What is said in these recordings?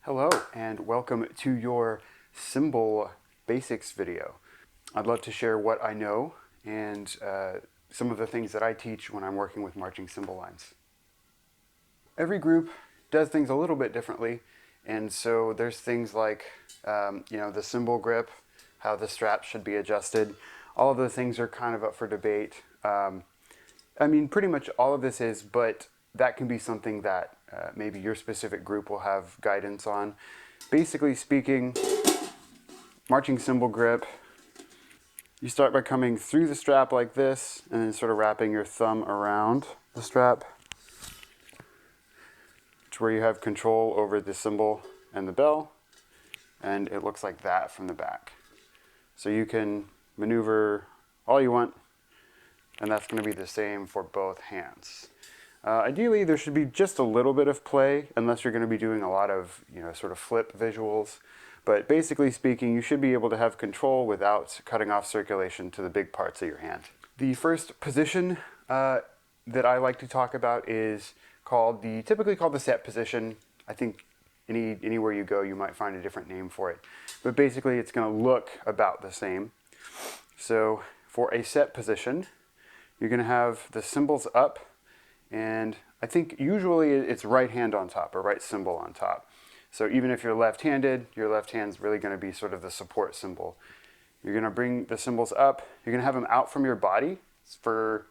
Hello and welcome to your Cymbal Basics video. I'd love to share what I know and some of the things that I teach when I'm working with marching cymbal lines. Every group does things a little bit differently, and so there's things like the cymbal grip, how the strap should be adjusted. All of those things are kind of up for debate. Pretty much all of this is, but that can be something that maybe your specific group will have guidance on. Basically speaking, marching cymbal grip, you start by coming through the strap like this and then sort of wrapping your thumb around the strap to where you have control over the cymbal and the bell, and it looks like that from the back. So you can maneuver all you want, and that's going to be the same for both hands. Ideally, there should be just a little bit of play, unless you're going to be doing a lot of, sort of flip visuals. But basically speaking, you should be able to have control without cutting off circulation to the big parts of your hand. The first position that I like to talk about is typically called the set position. I think anywhere you go, you might find a different name for it. But basically, it's going to look about the same. So for a set position, you're going to have the cymbals up, and I think usually it's right hand on top or right cymbal on top. So even if you're left-handed, your left hand's really going to be sort of the support cymbal. You're going to bring the cymbals up. You're going to have them out from your body for,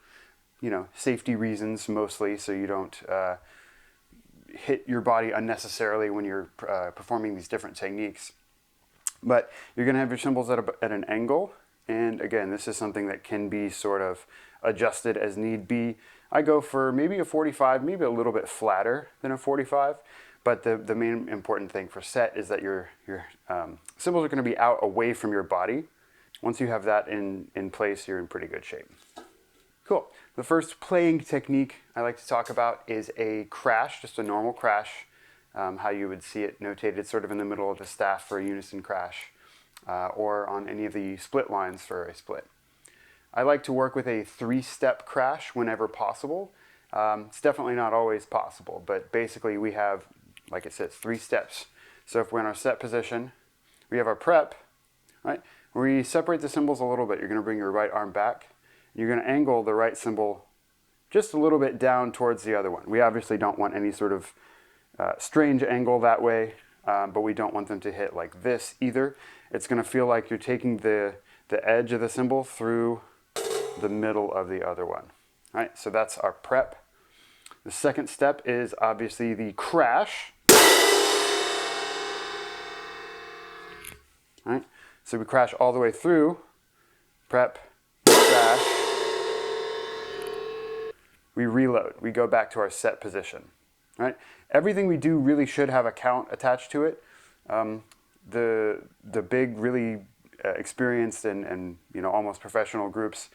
safety reasons mostly, so you don't hit your body unnecessarily when you're performing these different techniques. But you're going to have your cymbals at an angle, and again, this is something that can be sort of adjusted as need be. I go for maybe a 45, maybe a little bit flatter than a 45, but the main important thing for set is that your cymbals are going to be out away from your body. Once you have that in place, you're in pretty good shape. Cool. The first playing technique I like to talk about is a crash, just a normal crash, how you would see it notated sort of in the middle of the staff for a unison crash, or on any of the split lines for a split. I like to work with a 3-step crash whenever possible. It's definitely not always possible, but basically we have, like it says, 3 steps. So if we're in our set position, we have our prep, right? We separate the cymbals a little bit. You're going to bring your right arm back. You're going to angle the right cymbal just a little bit down towards the other one. We obviously don't want any sort of strange angle that way, but we don't want them to hit like this either. It's going to feel like you're taking the edge of the cymbal through the middle of the other one. All right, so that's our prep. The second step is obviously the crash. All right, so we crash all the way through, prep, crash. We reload. We go back to our set position. All right, everything we do really should have a count attached to it. The big, really experienced and almost professional groups,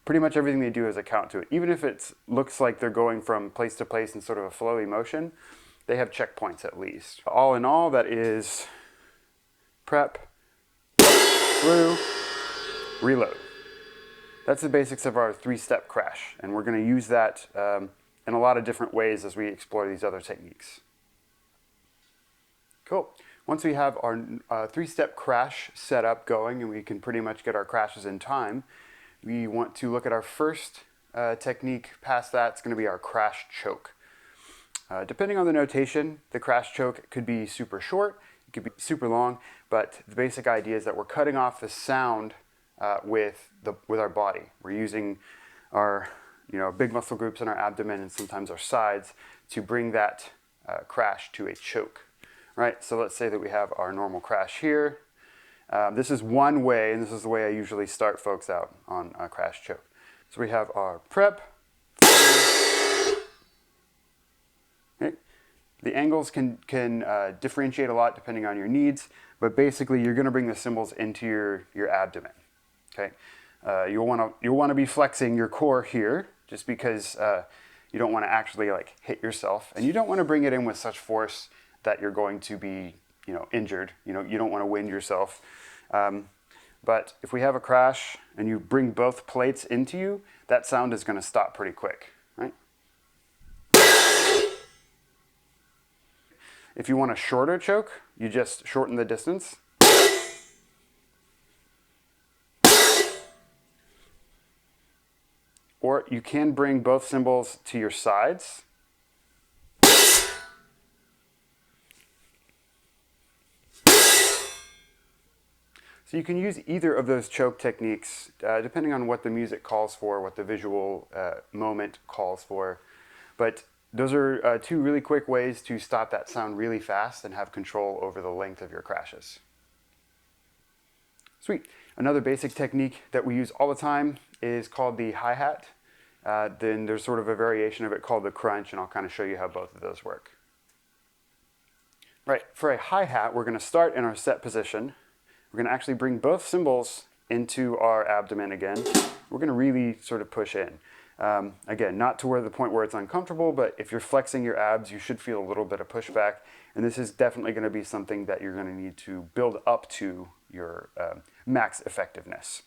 pretty much everything they do has a count to it. Even if it looks like they're going from place to place in sort of a flowy motion, they have checkpoints at least. All in all, that is prep, through, reload. That's the basics of our 3-step crash, and we're going to use that in a lot of different ways as we explore these other techniques. Cool. Once we have our 3-step crash set up going and we can pretty much get our crashes in time, we want to look at our first technique. Past that, it's going to be our crash choke. Depending on the notation, the crash choke could be super short, it could be super long, but the basic idea is that we're cutting off the sound with our body. We're using our big muscle groups in our abdomen and sometimes our sides to bring that crash to a choke. Right, so let's say that we have our normal crash here. This is one way, and this is the way I usually start folks out on a crash choke. So we have our prep. Okay. The angles can differentiate a lot depending on your needs, but basically you're going to bring the cymbals into your abdomen. Okay, you'll want to be flexing your core here, just because you don't want to actually hit yourself, and you don't want to bring it in with such force that you're going to be injured. You don't want to wind yourself. But if we have a crash and you bring both plates into you, that sound is going to stop pretty quick, right? If you want a shorter choke, you just shorten the distance. Or you can bring both cymbals to your sides. So you can use either of those choke techniques depending on what the music calls for, what the visual moment calls for. But those are two really quick ways to stop that sound really fast and have control over the length of your crashes. Sweet. Another basic technique that we use all the time is called the hi-hat. Then there's sort of a variation of it called the crunch, and I'll kind of show you how both of those work. Right, for a hi-hat, we're going to start in our set position. We're going to actually bring both cymbals into our abdomen again. We're going to really sort of push in. Again, not to where the point where it's uncomfortable, but if you're flexing your abs, you should feel a little bit of pushback. And this is definitely going to be something that you're going to need to build up to your max effectiveness.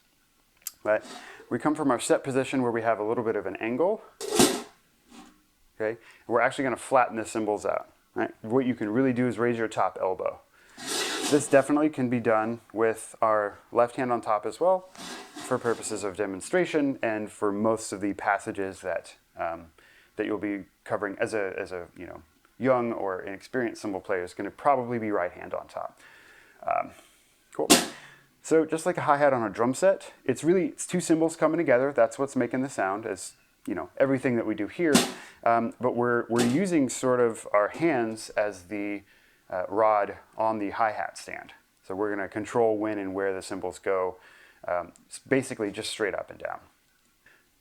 But we come from our set position where we have a little bit of an angle. Okay, and we're actually going to flatten the cymbals out. Right? What you can really do is raise your top elbow. This definitely can be done with our left hand on top as well, for purposes of demonstration and for most of the passages that that you'll be covering as a young or inexperienced cymbal player is going to probably be right hand on top. Cool. So just like a hi-hat on a drum set, it's two cymbals coming together. That's what's making the sound, as everything that we do here. But we're using sort of our hands as the rod on the hi-hat stand. So we're going to control when and where the cymbals go, basically just straight up and down.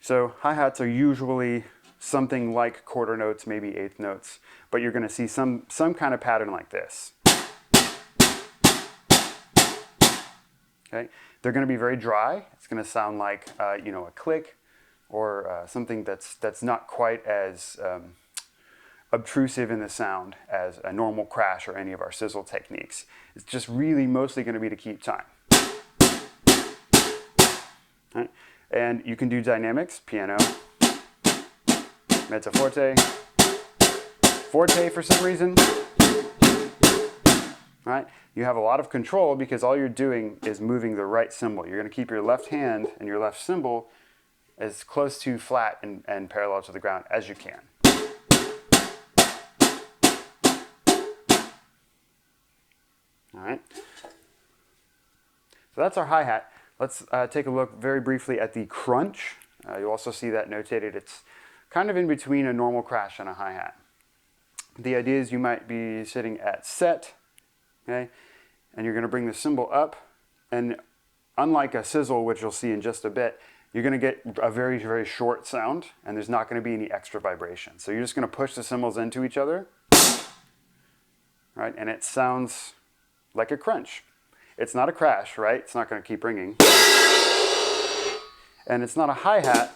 So hi-hats are usually something like quarter notes, maybe eighth notes, but you're going to see some kind of pattern like this. Okay, they're going to be very dry. It's going to sound like a click or something that's not quite as obtrusive in the sound as a normal crash or any of our sizzle techniques. It's just really mostly going to be to keep time. Right? And you can do dynamics, piano, mezzo forte, forte for some reason. Right? You have a lot of control because all you're doing is moving the right cymbal. You're going to keep your left hand and your left cymbal as close to flat and parallel to the ground as you can. All right. So that's our hi-hat. Let's take a look very briefly at the crunch. You'll also see that notated. It's kind of in between a normal crash and a hi-hat. The idea is you might be sitting at set, okay, and you're going to bring the cymbal up, and unlike a sizzle, which you'll see in just a bit, you're going to get a very, very short sound, and there's not going to be any extra vibration. So you're just going to push the cymbals into each other, right, and it sounds like a crunch. It's not a crash, right? It's not going to keep ringing. And it's not a hi-hat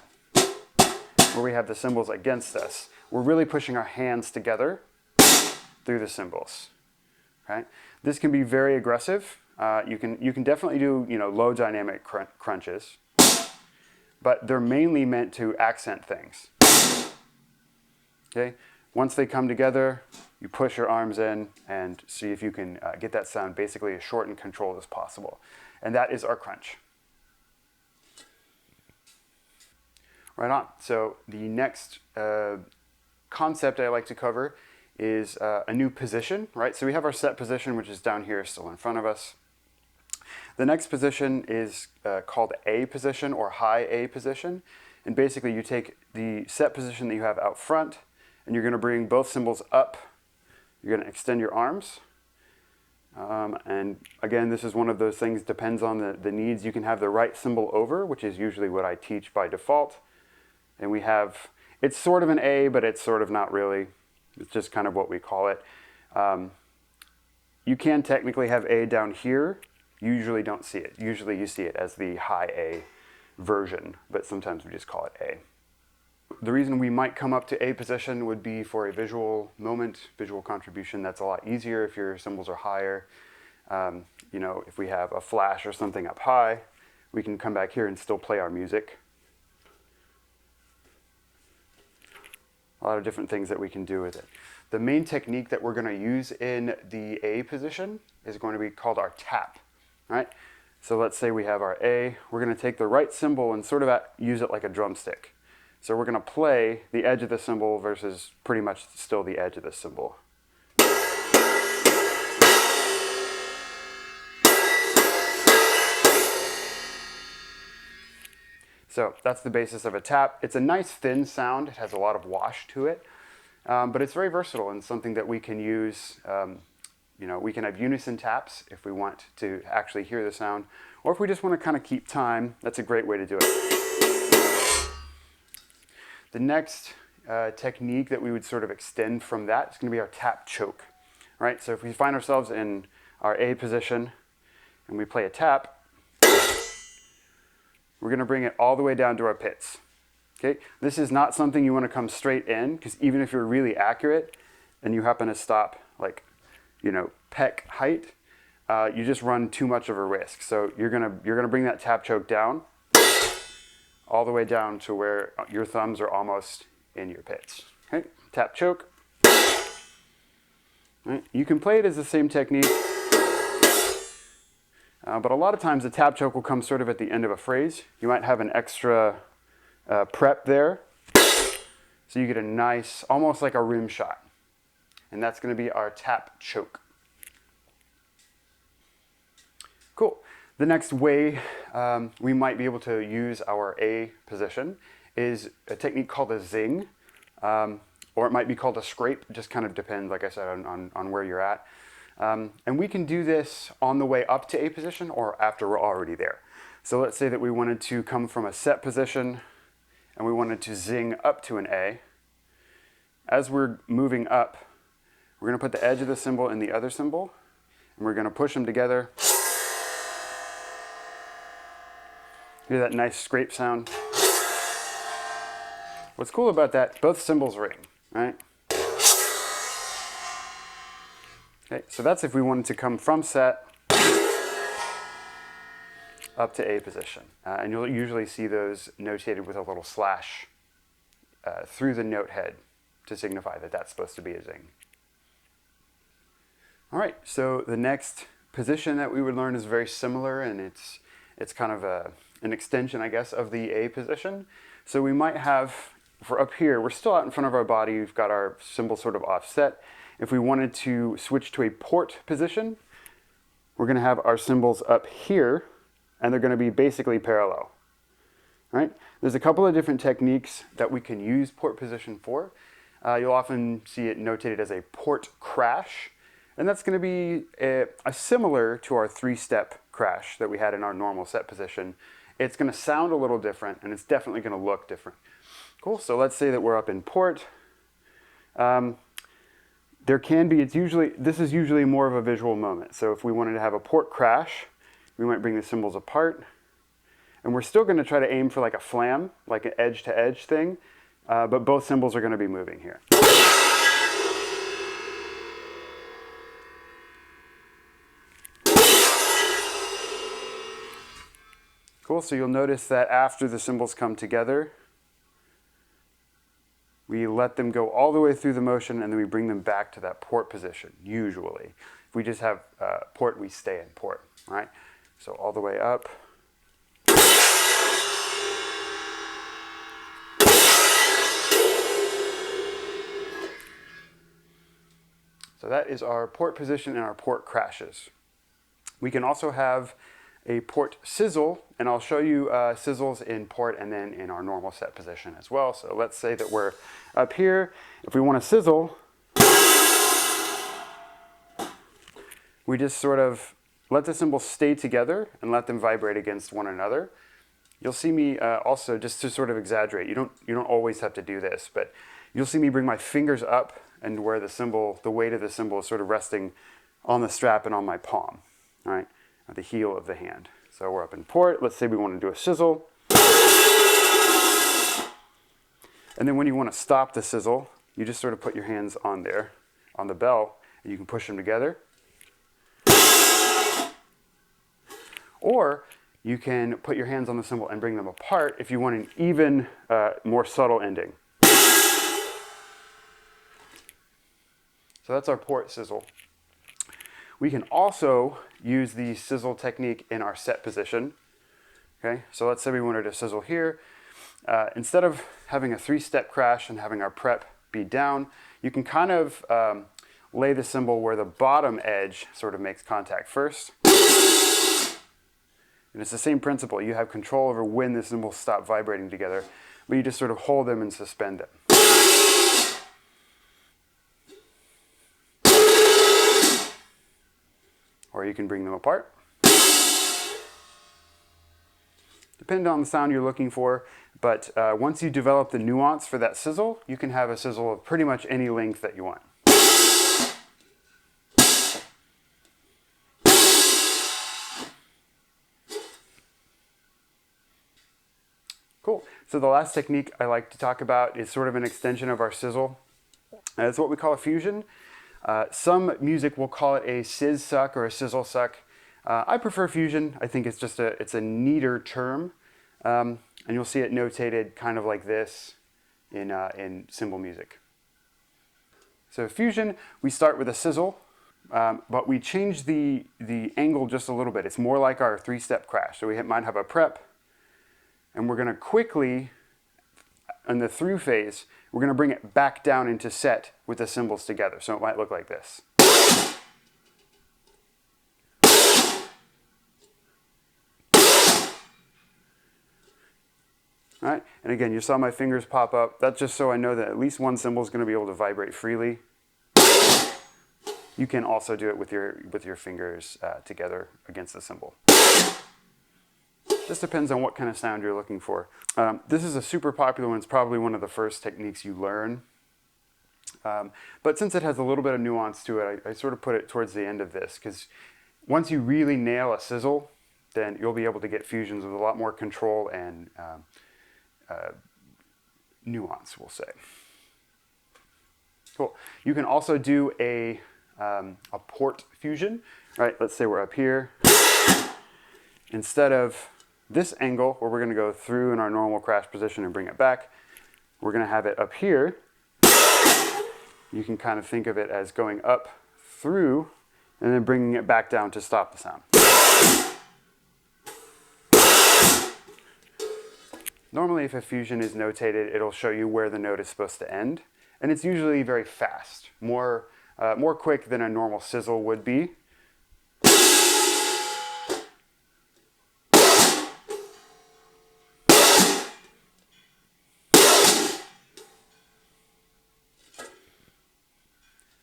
where we have the cymbals against us. We're really pushing our hands together through the cymbals. Right? This can be very aggressive. You can definitely do low dynamic crunches, but they're mainly meant to accent things. Okay? Once they come together, you push your arms in and see if you can get that sound basically as short and controlled as possible. And that is our crunch. Right on. So the next concept I like to cover is a new position, right? So we have our set position, which is down here still in front of us. The next position is called A position or high A position. And basically you take the set position that you have out front and you're going to bring both cymbals up. You're going to extend your arms. And again, this is one of those things, depends on the needs. You can have the right cymbal over, which is usually what I teach by default. And we have, it's sort of an A, but it's sort of not really. It's just kind of what we call it. You can technically have A down here. You usually don't see it. Usually you see it as the high A version, but sometimes we just call it A. The reason we might come up to A position would be for a visual moment, visual contribution. That's a lot easier if your cymbals are higher. If we have a flash or something up high, we can come back here and still play our music. A lot of different things that we can do with it. The main technique that we're going to use in the A position is going to be called our tap. All right? So let's say we have our A. We're going to take the right cymbal and sort of use it like a drumstick. So we're going to play the edge of the cymbal versus pretty much still the edge of the cymbal. So that's the basis of a tap. It's a nice thin sound. It has a lot of wash to it, but it's very versatile and something that we can use. We can have unison taps if we want to actually hear the sound, or if we just want to kind of keep time. That's a great way to do it. The next technique that we would sort of extend from that is going to be our tap choke. Right? So if we find ourselves in our A position and we play a tap, we're going to bring it all the way down to our pits. Okay? This is not something you want to come straight in, because even if you're really accurate and you happen to stop peck height, you just run too much of a risk. So you're gonna bring that tap choke down, all the way down to where your thumbs are almost in your pits. Okay? Tap choke. Right? You can play it as the same technique. But a lot of times the tap choke will come sort of at the end of a phrase. You might have an extra prep there. So you get a nice, almost like a rim shot. And that's going to be our tap choke. Cool. The next way we might be able to use our A position is a technique called a zing. Or it might be called a scrape. It just kind of depends, like I said, on where you're at. And we can do this on the way up to A position or after we're already there. So let's say that we wanted to come from a set position and we wanted to zing up to an A. As we're moving up, we're going to put the edge of the cymbal in the other cymbal, and we're going to push them together. Hear that nice scrape sound? What's cool about that, both cymbals ring, right? Okay, so that's if we wanted to come from set up to A position. And you'll usually see those notated with a little slash through the note head to signify that that's supposed to be a zing. All right, so the next position that we would learn is very similar, and it's kind of an extension, I guess, of the A position. So we might have, for up here, we're still out in front of our body, we've got our cymbal sort of offset. If we wanted to switch to a port position, we're going to have our cymbals up here, and they're going to be basically parallel. Right? There's a couple of different techniques that we can use port position for. You'll often see it notated as a port crash, and that's going to be a similar to our three-step crash that we had in our normal set position. It's going to sound a little different, and it's definitely going to look different. Cool. So let's say that we're up in port. There can be, this is usually more of a visual moment. So if we wanted to have a port crash, we might bring the cymbals apart. And we're still going to try to aim for like a flam, like an edge-to-edge thing. But both cymbals are going to be moving here. Cool, so you'll notice that after the cymbals come together, we let them go all the way through the motion, and then we bring them back to that port position, usually. If we just have port, we stay in port, right? So all the way up. So that is our port position and our port crashes. We can also have a port sizzle, and I'll show you sizzles in port and then in our normal set position as well. So let's say that we're up here. If we want to sizzle, we just sort of let the cymbals stay together and let them vibrate against one another. You'll see me also, just to sort of exaggerate, you don't always have to do this, but you'll see me bring my fingers up and where the weight of the cymbal is sort of resting on the strap and on my palm, all right? At the heel of the hand. So we're up in port. Let's say we want to do a sizzle. And then when you want to stop the sizzle, you just sort of put your hands on there, on the bell, and you can push them together. Or you can put your hands on the cymbal and bring them apart if you want an even more subtle ending. So that's our port sizzle. We can also use the sizzle technique in our set position. Okay, so let's say we wanted to sizzle here. Instead of having a 3-step crash and having our prep be down, you can kind of lay the cymbal where the bottom edge sort of makes contact first. And it's the same principle. You have control over when the cymbals stop vibrating together, but you just sort of hold them and suspend it. Or you can bring them apart. Depending on the sound you're looking for, but once you develop the nuance for that sizzle, you can have a sizzle of pretty much any length that you want. Cool. So the last technique I like to talk about is sort of an extension of our sizzle. It's what we call a fusion. Some music will call it a sizz suck or a sizzle suck. I prefer fusion. I think it's just it's a neater term. And you'll see it notated kind of like this in cymbal music. So fusion, we start with a sizzle, but we change the angle just a little bit. It's more like our 3-step crash. So we might have a prep, and we're going to quickly, in the through phase, we're going to bring it back down into set with the cymbals together. So it might look like this. All right, and again, you saw my fingers pop up. That's just so I know that at least one cymbal is going to be able to vibrate freely. You can also do it with your fingers together against the cymbal. This depends on what kind of sound you're looking for. This is a super popular one. It's probably one of the first techniques you learn. But since it has a little bit of nuance to it, I sort of put it towards the end of this, because once you really nail a sizzle, then you'll be able to get fusions with a lot more control and nuance, we'll say. Cool. You can also do a port fusion, right? Let's say we're up here. Instead of this angle, where we're going to go through in our normal crash position and bring it back, we're going to have it up here. You can kind of think of it as going up through and then bringing it back down to stop the sound. Normally, if a fusion is notated, it'll show you where the note is supposed to end, and it's usually very fast, more quick than a normal sizzle would be.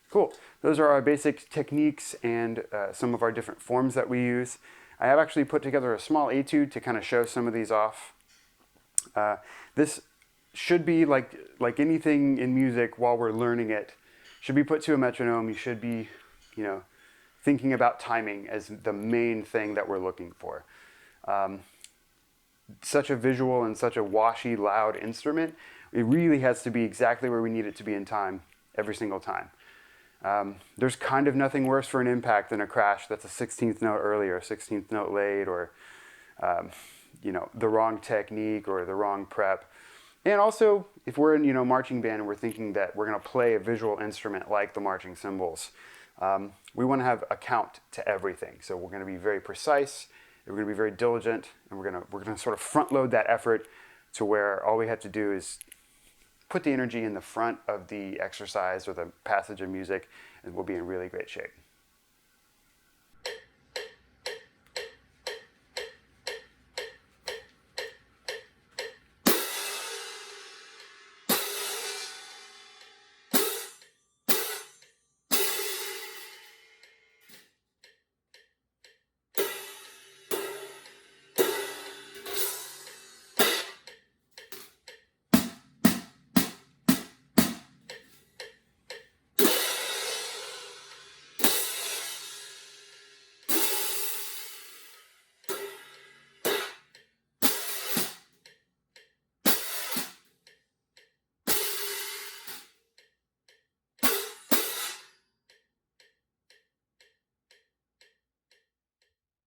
Cool. Those are our basic techniques and some of our different forms that we use. I have actually put together a small etude to kind of show some of these off. This should be like anything in music while we're learning it, should be put to a metronome. You should be, thinking about timing as the main thing that we're looking for. Such a visual and such a washy, loud instrument, it really has to be exactly where we need it to be in time every single time. There's kind of nothing worse for an impact than a crash that's a 16th note early or a 16th note late, or the wrong technique or the wrong prep. And also, if we're in marching band and we're thinking that we're going to play a visual instrument like the marching cymbals, we want to have a count to everything. So we're going to be very precise, we're going to be very diligent, and we're going to sort of front load that effort to where all we have to do is put the energy in the front of the exercise or the passage of music, and we'll be in really great shape.